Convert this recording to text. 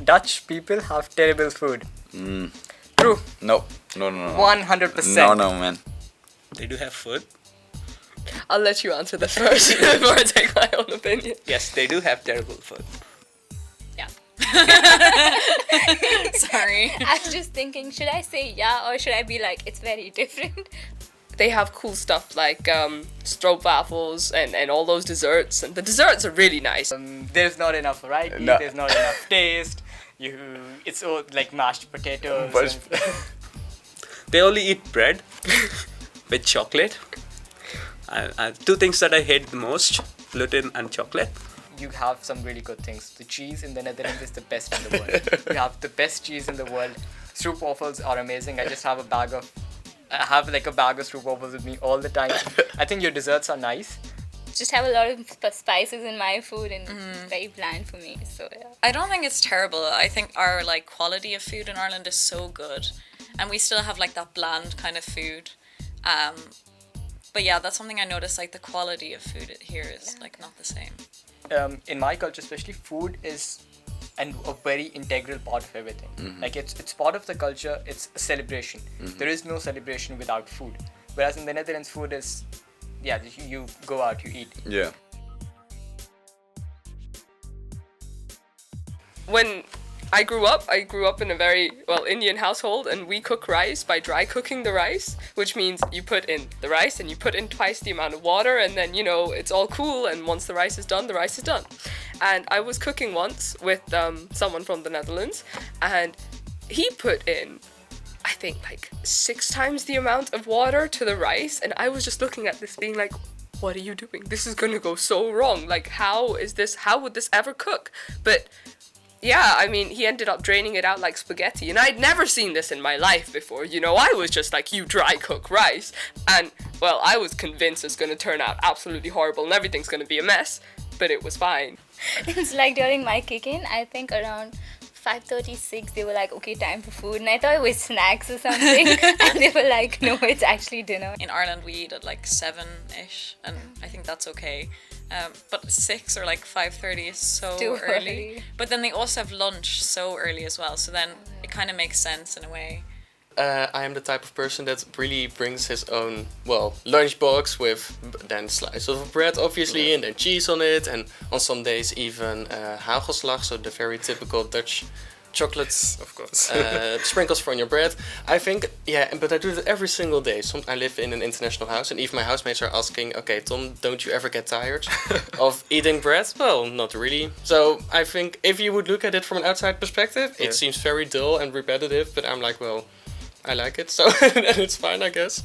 Dutch people have terrible food. Mm. True. No. No, no, no. 100%. No, no, man. They do have food. I'll let you answer this first before I take my own opinion. Yes, they do have terrible food. Yeah. Sorry. I was just thinking, should I say yeah or should I be like, it's very different? They have cool stuff like stroopwafels and all those desserts, and the desserts are really nice. There's not enough variety. No. There's not enough taste. It's all like mashed potatoes. But- They only eat bread with chocolate. Two things that I hate the most: gluten and chocolate. You have some really good things. The cheese in the Netherlands is the best in the world. You have the best cheese in the world. Stroopwafels are amazing. I just have a bag of stroopwafels with me all the time. I think your desserts are nice. Just have a lot of spices in my food and it's very bland for me. So yeah. I don't think it's terrible. I think our like quality of food in Ireland is so good, and we still have like that bland kind of food. But yeah, that's something I noticed. Like the quality of food here is like not the same. In my culture, especially, food is a very integral part of everything. Like it's part of the culture. It's a celebration. There is no celebration without food. Whereas in the Netherlands, food is, you go out, you eat. Yeah. When I grew up in a very, Indian household, and we cook rice by dry cooking the rice, which means you put in the rice and you put in twice the amount of water, and then, it's all cool, and once the rice is done, the rice is done. And I was cooking once with someone from the Netherlands, and he put in, I think, like 6 times the amount of water to the rice, and I was just looking at this being like, what are you doing? This is gonna go so wrong. Like, how would this ever cook? But yeah, I mean, he ended up draining it out like spaghetti, and I'd never seen this in my life before. I was just like, you dry cook rice, and I was convinced it's gonna turn out absolutely horrible and everything's gonna be a mess, but it was fine. It's like during my kick-in, I think around 5:36 they were like, okay, time for food, and I thought it was snacks or something. And they were like, no, it's actually dinner. In Ireland, we eat at like 7-ish, and I think that's okay. But 6 or like 5:30 is so Too early. early. But then they also have lunch so early as well, so then it kind of makes sense in a way. I am the type of person that really brings his own, lunchbox with then slice of bread, obviously, and then cheese on it, and on some days even hagelslag, so the very typical Dutch chocolates, Of course. sprinkles on your bread. I think, but I do it every single day. I live in an international house, and even my housemates are asking, okay, Tom, don't you ever get tired of eating bread? Well, not really. So I think if you would look at it from an outside perspective, it seems very dull and repetitive, but I'm like, I like it, so it's fine, I guess.